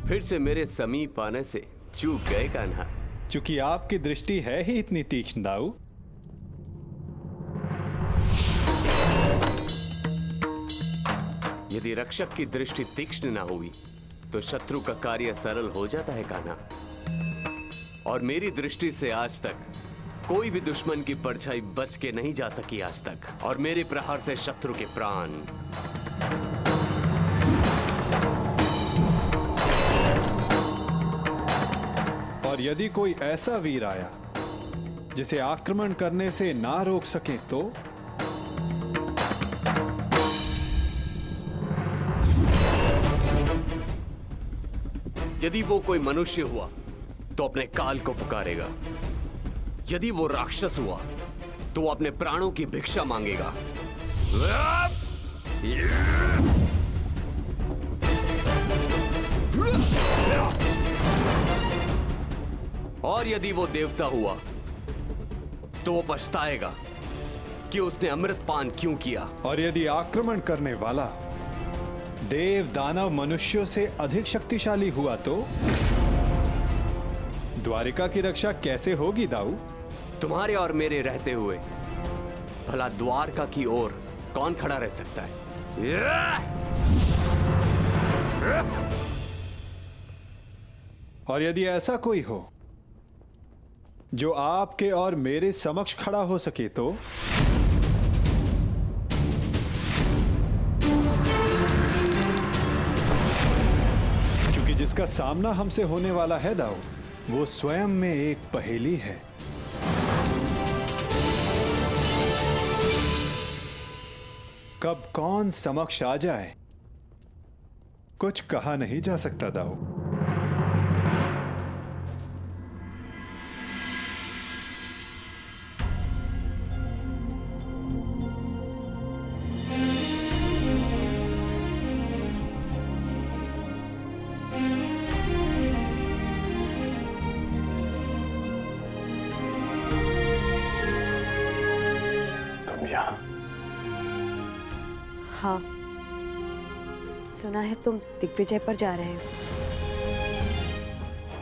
फिर से मेरे समीप आने से चूक गए कान्हा। चूंकि आपकी दृष्टि है ही इतनी तीक्ष्ण दाऊ। यदि रक्षक की दृष्टि तीक्ष्ण ना हुई तो शत्रु का कार्य सरल हो जाता है कान्हा। और मेरी दृष्टि से आज तक कोई भी दुश्मन की परछाई बच के नहीं जा सकी आज तक, और मेरे प्रहार से शत्रु के प्राण। और यदि कोई ऐसा वीर आया जिसे आक्रमण करने से ना रोक सके तो? यदि वो कोई मनुष्य हुआ तो अपने काल को पुकारेगा। यदि वो राक्षस हुआ तो वो अपने प्राणों की भिक्षा मांगेगा। और यदि वो देवता हुआ तो वो पछताएगा कि उसने अमृत पान क्यों किया। और यदि आक्रमण करने वाला देव दानव मनुष्यों से अधिक शक्तिशाली हुआ तो? द्वारिका की रक्षा कैसे होगी दाऊ? तुम्हारे और मेरे रहते हुए भला द्वारका की ओर कौन खड़ा रह सकता है? और यदि ऐसा कोई हो जो आपके और मेरे समक्ष खड़ा हो सके तो? क्योंकि जिसका सामना हमसे होने वाला है दाऊ, वो स्वयं में एक पहेली है। कब कौन समक्ष आ जाए कुछ कहा नहीं जा सकता दाऊ। हाँ, सुना है तुम दिग्विजय पर जा रहे हो,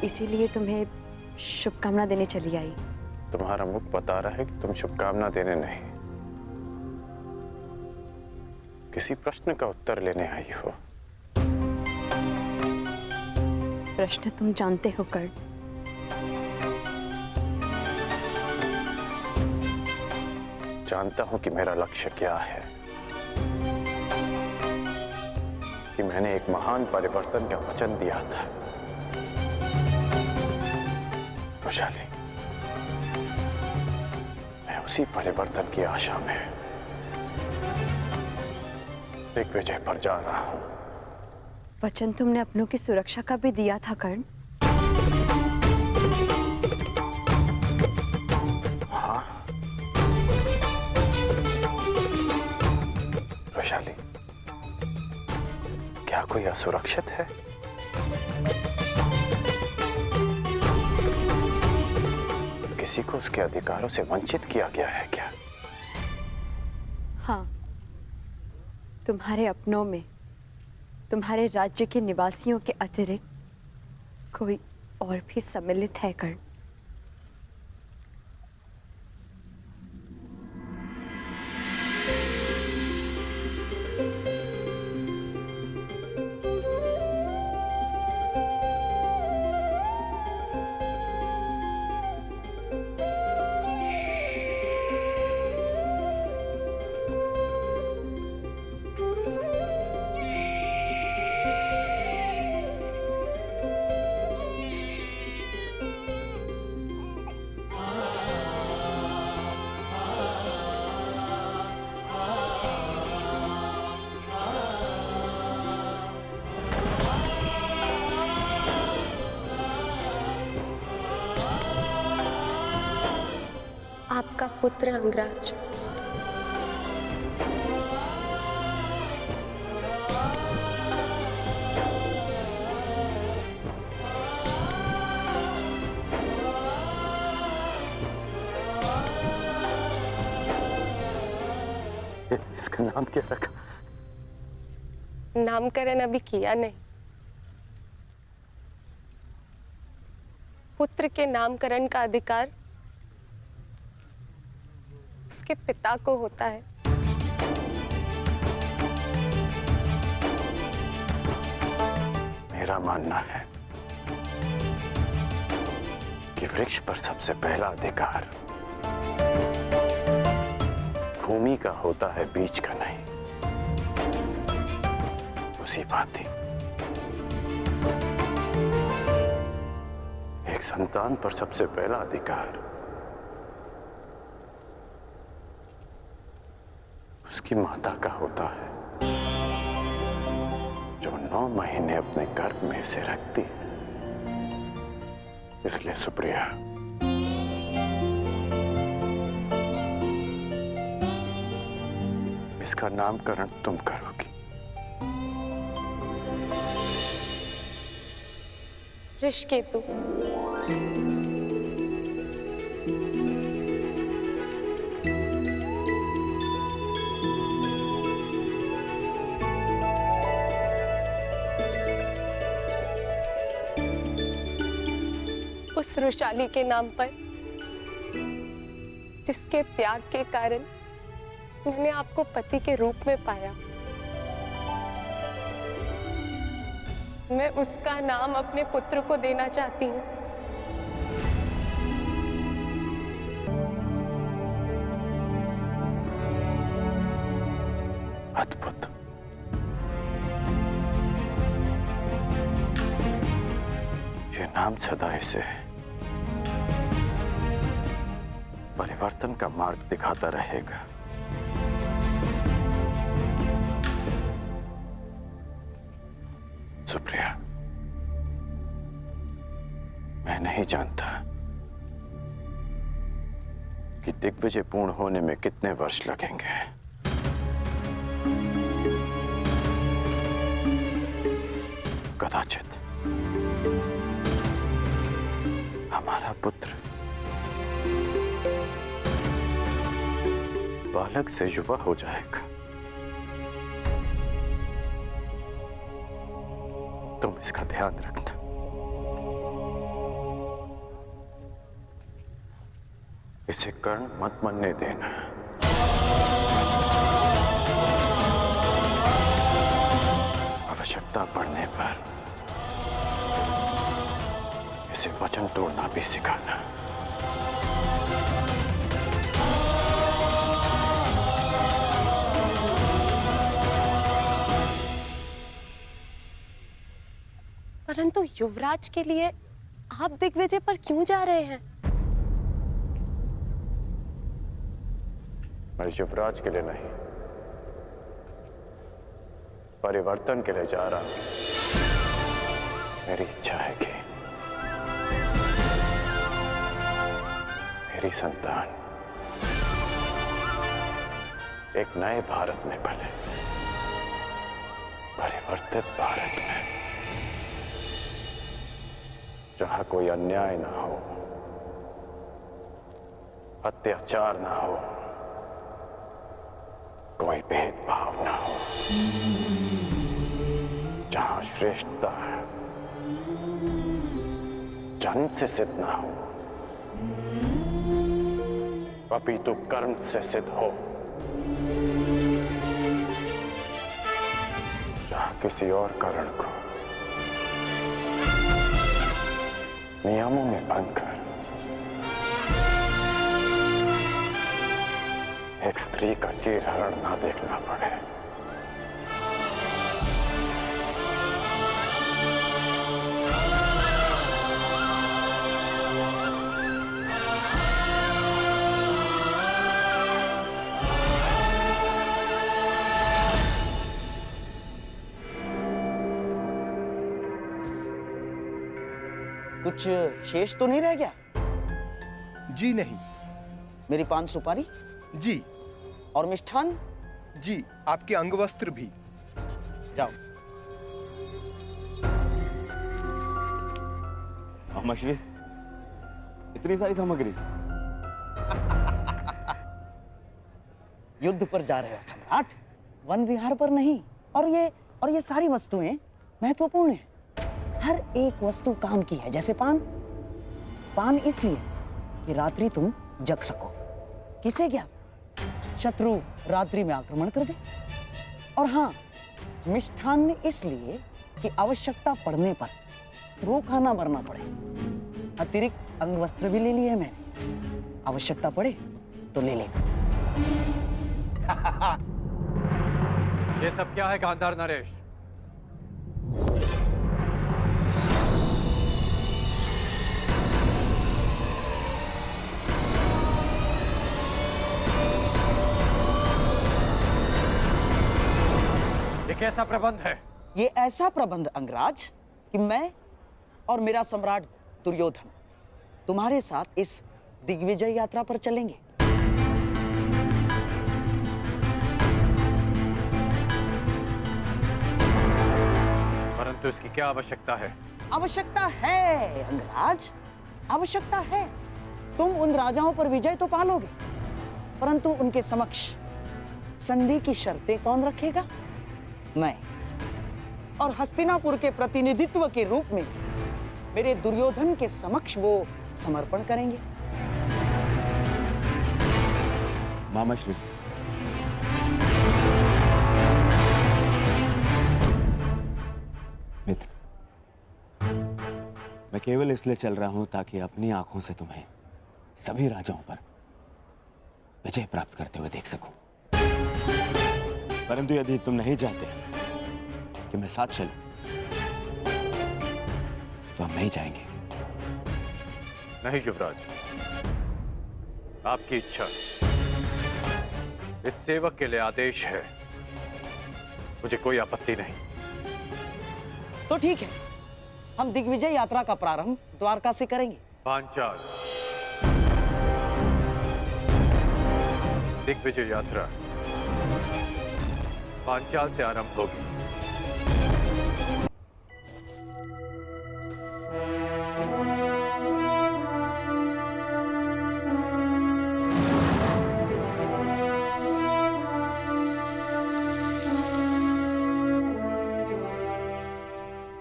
इसीलिए तुम्हें शुभकामना देने चली आई। तुम्हारा मुख बता रहा है कि तुम शुभकामना देने नहीं, किसी प्रश्न का उत्तर लेने आई हो। प्रश्न तुम जानते हो कर्ण। जानता हूं कि मेरा लक्ष्य क्या है, कि मैंने एक महान परिवर्तन का वचन दिया था। वैशाली, मैं उसी परिवर्तन की आशा में दिग्विजय पर जा रहा हूं। वचन तुमने अपनों की सुरक्षा का भी दिया था कर्ण। हाँ वैशाली, क्या कोई असुरक्षित है? किसी को उसके अधिकारों से वंचित किया गया है क्या? हाँ, तुम्हारे अपनों में तुम्हारे राज्य के निवासियों के अतिरिक्त कोई और भी सम्मिलित है कर्ण। आपका पुत्र अंगराज। इसका नाम क्या रखा? नामकरण अभी किया नहीं, पुत्र के नामकरण का अधिकार उसके पिता को होता है। मेरा मानना है कि वृक्ष पर सबसे पहला अधिकार भूमि का होता है, बीज का नहीं। उसी बात ही एक संतान पर सबसे पहला अधिकार उसकी माता का होता है, जो 9 महीने अपने गर्भ में से रखती है। इसलिए सुप्रिया, इसका नामकरण तुम करोगी। ऋषिकेतु। उस वृषाली के नाम पर जिसके त्याग के कारण मैंने आपको पति के रूप में पाया, मैं उसका नाम अपने पुत्र को देना चाहती हूँ। अद्भुत। ये नाम सदा इसे परिवर्तन का मार्ग दिखाता रहेगा। सुप्रिया, मैं नहीं जानता कि दिग्विजय पूर्ण होने में कितने वर्ष लगेंगे। कदाचित हमारा पुत्र बालक से युवा हो जाएगा। तुम इसका ध्यान रखना। इसे कर्ण मत मनने देना। आवश्यकता पड़ने पर इसे वचन तोड़ना भी सिखाना। परंतु युवराज के लिए आप दिग्विजय पर क्यों जा रहे हैं? मैं युवराज के लिए नहीं, परिवर्तन के लिए जा रहा हूं। मेरी इच्छा है कि मेरी संतान एक नए भारत में पले, परिवर्तित भारत में, जहां कोई अन्याय ना हो, अत्याचार ना हो, कोई भेदभाव ना हो, जहां श्रेष्ठता जन्म से सिद्ध ना हो, अपितु कर्म से सिद्ध हो, जहां किसी और कारण को नियमों में भंग कर एक स्त्री का चीरहरण ना देखना पड़े। कुछ शेष तो नहीं रह गया? जी नहीं। मेरी पान सुपारी जी और मिष्ठान? जी, आपके अंगवस्त्र भी। जाओ। मछली, इतनी सारी सामग्री? युद्ध पर जा रहे हो सम्राट, वन विहार पर नहीं। और ये सारी वस्तुएं महत्वपूर्ण हैं। हर एक वस्तु काम की है, जैसे पान। पान इसलिए कि रात्रि तुम जग सको। किसे क्या शत्रु रात्रि में आक्रमण कर दे। और हाँ, मिष्ठान्न इसलिए कि आवश्यकता पड़ने पर भूखा ना मरना पड़े। अतिरिक्त अंग वस्त्र भी ले लिए हैं मैंने, आवश्यकता पड़े तो ले लेना। ये सब क्या है गांधार नरेश? ये कैसा प्रबंध है? ये ऐसा प्रबंध अंगराज कि मैं और मेरा सम्राट दुर्योधन तुम्हारे साथ इस दिग्विजय यात्रा पर चलेंगे। परंतु इसकी क्या आवश्यकता है? आवश्यकता है अंगराज, आवश्यकता है। तुम उन राजाओं पर विजय तो पालोगे, परंतु उनके समक्ष संधि की शर्तें कौन रखेगा? मैं। और हस्तिनापुर के प्रतिनिधित्व के रूप में मेरे दुर्योधन के समक्ष वो समर्पण करेंगे। मामाश्री, मित्र, मैं केवल इसलिए चल रहा हूं ताकि अपनी आंखों से तुम्हें सभी राजाओं पर विजय प्राप्त करते हुए देख सकूं। परंतु यदि तुम नहीं चाहते कि मैं साथ चलूं, तो हम नहीं जाएंगे। नहीं युवराज, आपकी इच्छा, इस सेवक के लिए आदेश है, मुझे कोई आपत्ति नहीं। तो ठीक है, हम दिग्विजय यात्रा का प्रारंभ द्वारका से करेंगे। पांचाल दिग्विजय यात्रा पांचाल से आरंभ होगी।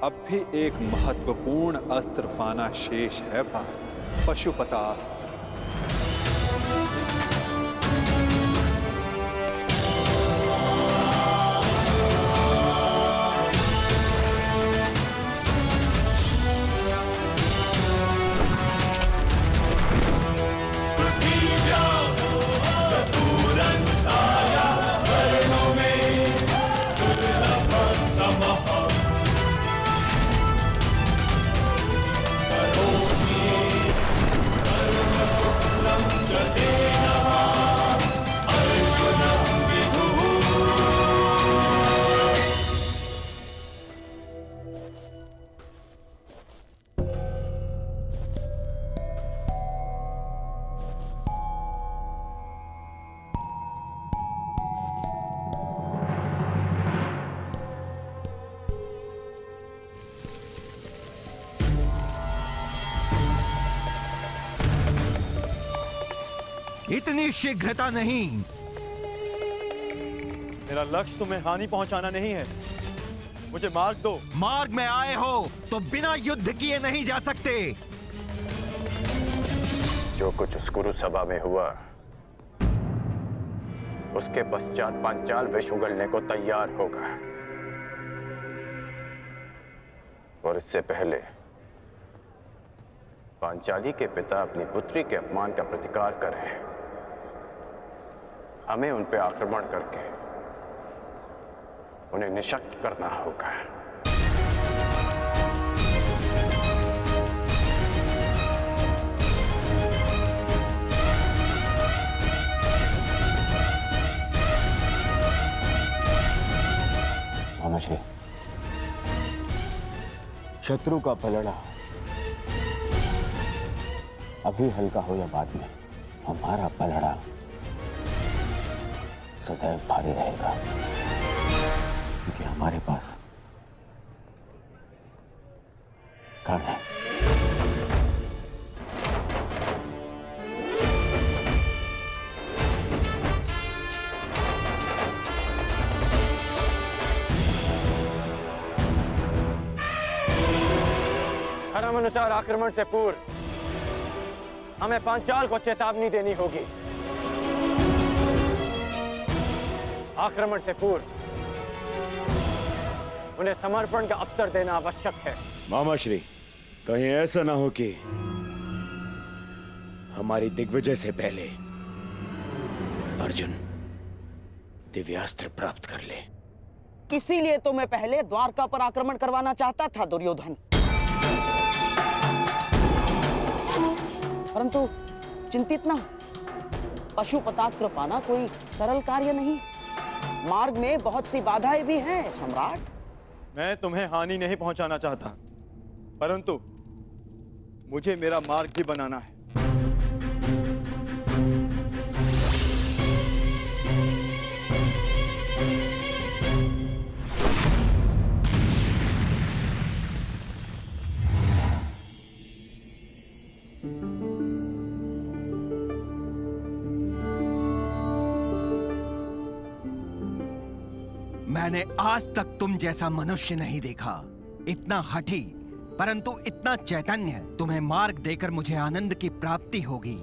अब भी एक महत्वपूर्ण अस्त्र पाना शेष है पार्थ, पशुपतास्त्र। इतनी शीघ्रता नहीं। मेरा लक्ष्य तुम्हें हानि पहुंचाना नहीं है, मुझे मार्ग दो। मार्ग में आए हो तो बिना युद्ध किए नहीं जा सकते। जो कुछ उस कुरु सभा में हुआ, उसके पश्चात पांचाल विष उगलने को तैयार होगा। और इससे पहले पांचाली के पिता अपनी पुत्री के अपमान का प्रतिकार करें, हमें उन पे आक्रमण करके उन्हें निशक्त करना होगा। मामाश्री, शत्रु का पलड़ा अभी हल्का हो या बाद में, हमारा पलड़ा सदैव भारी रहेगा, क्योंकि हमारे पास कर्ण है। अनुसार आक्रमण से पूर्व हमें पांचाल को चेतावनी देनी होगी। आक्रमण से पूर्व उन्हें समर्पण का अवसर देना आवश्यक है। मामा श्री, कहीं ऐसा ना हो कि हमारी दिग्विजय से पहले अर्जुन दिव्यास्त्र प्राप्त कर ले। इसीलिए तो मैं पहले द्वारका पर आक्रमण करवाना चाहता था दुर्योधन, परंतु चिंतित ना हो, पशुपतास्त्र पाना कोई सरल कार्य नहीं। मार्ग में बहुत सी बाधाएं भी हैं सम्राट। मैं तुम्हें हानि नहीं पहुंचाना चाहता, परंतु मुझे मेरा मार्ग भी बनाना है। मैंने आज तक तुम जैसा मनुष्य नहीं देखा, इतना हठी परंतु इतना चैतन्य। तुम्हें मार्ग देकर मुझे आनंद की प्राप्ति होगी।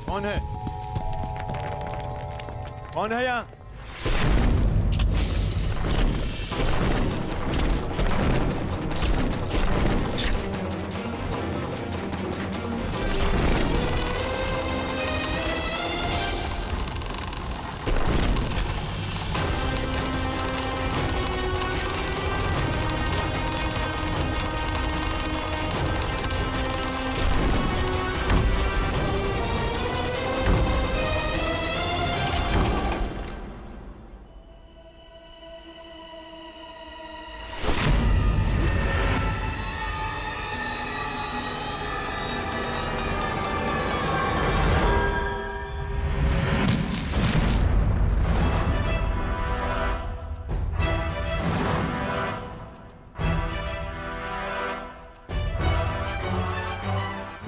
कौन है? कौन है यहाँ?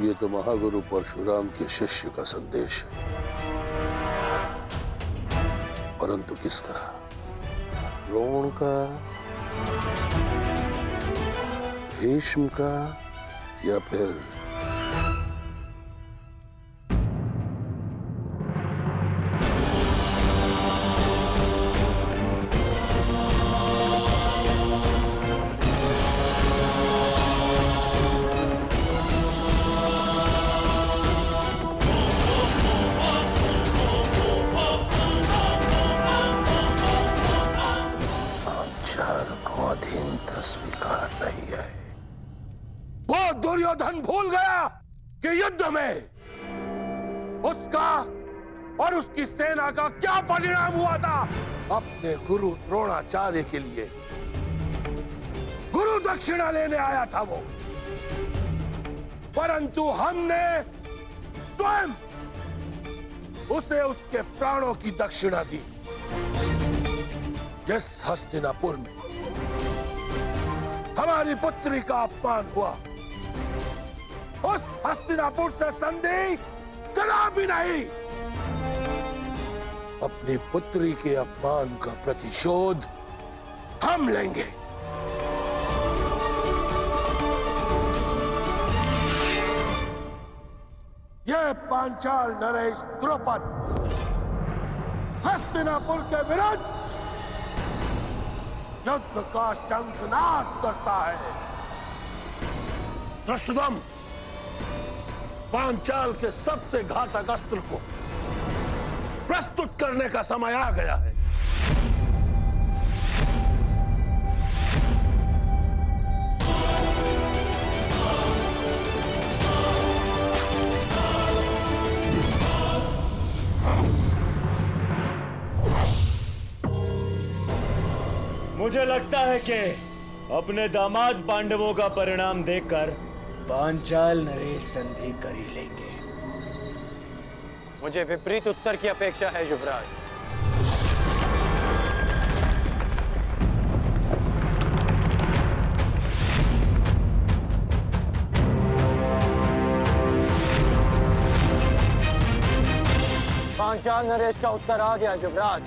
ये तो महागुरु परशुराम के शिष्य का संदेश है, परंतु किसका? द्रोण का, भीष्म का, या फिर स्वीकार नहीं है। वो दुर्योधन भूल गया कि युद्ध में उसका और उसकी सेना का क्या परिणाम हुआ था। अपने गुरु द्रोणाचार्य के लिए गुरु दक्षिणा लेने आया था वो, परंतु हमने स्वयं उसे उसके प्राणों की दक्षिणा दी। जिस हस्तिनापुर में हमारी पुत्री का अपमान हुआ, उस हस्तिनापुर से संधि कदापि नहीं। अपनी पुत्री के अपमान का प्रतिशोध हम लेंगे। यह पांचाल नरेश द्रुपद हस्तिनापुर के विरुद्ध युद्ध का शंखनाद करता है। धृष्टद्युम्न, पांचाल के सबसे घातक अस्त्र को प्रस्तुत करने का समय आ गया है। मुझे लगता है कि अपने दामाद पांडवों का परिणाम देखकर पांचाल नरेश संधि कर ही लेंगे। मुझे विपरीत उत्तर की अपेक्षा है युवराज। पांचाल नरेश का उत्तर आ गया युवराज।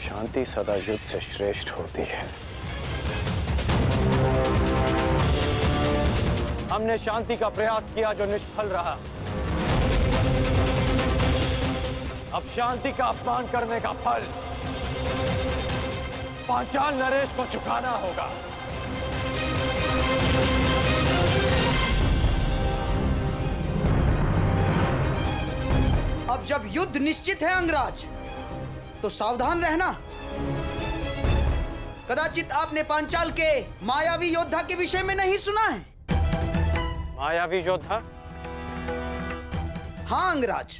शांति सदा युद्ध से श्रेष्ठ होती है। हमने शांति का प्रयास किया जो निष्फल रहा। अब शांति का अपमान करने का फल पांचाल नरेश को चुकाना होगा। अब जब युद्ध निश्चित है अंगराज, तो सावधान रहना। कदाचित आपने पांचाल के मायावी योद्धा के विषय में नहीं सुना है। मायावी योद्धा? हाँ अंगराज,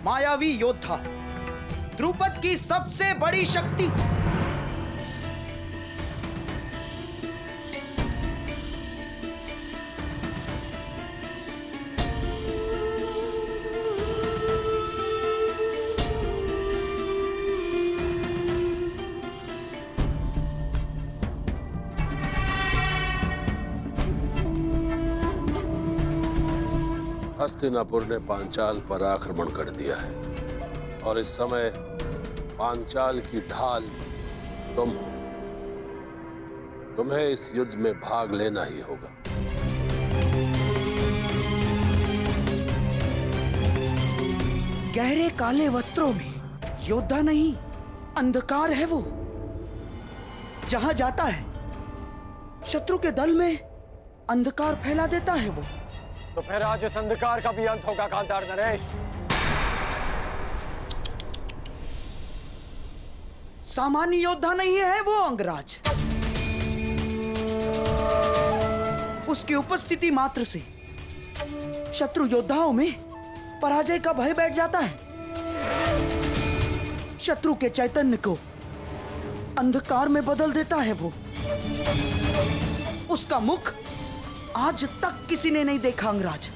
मायावी योद्धा, द्रुपद की सबसे बड़ी शक्ति। हस्तिनापुर ने पांचाल पर आक्रमण कर दिया है और इस समय पांचाल की ढाल तुम हो। तुम्हें इस युद्ध में भाग लेना ही होगा। गहरे काले वस्त्रों में योद्धा नहीं, अंधकार है वो। जहां जाता है शत्रु के दल में अंधकार फैला देता है वो। तो फिर आज इस अंधकार का भी अंत होगा गांधार नरेश। सामान्य योद्धा नहीं है वो अंगराज। उसकी उपस्थिति मात्र से शत्रु योद्धाओं में पराजय का भय बैठ जाता है। शत्रु के चैतन्य को अंधकार में बदल देता है वो। उसका मुख आज तक किसी ने नहीं देखा अंगराज।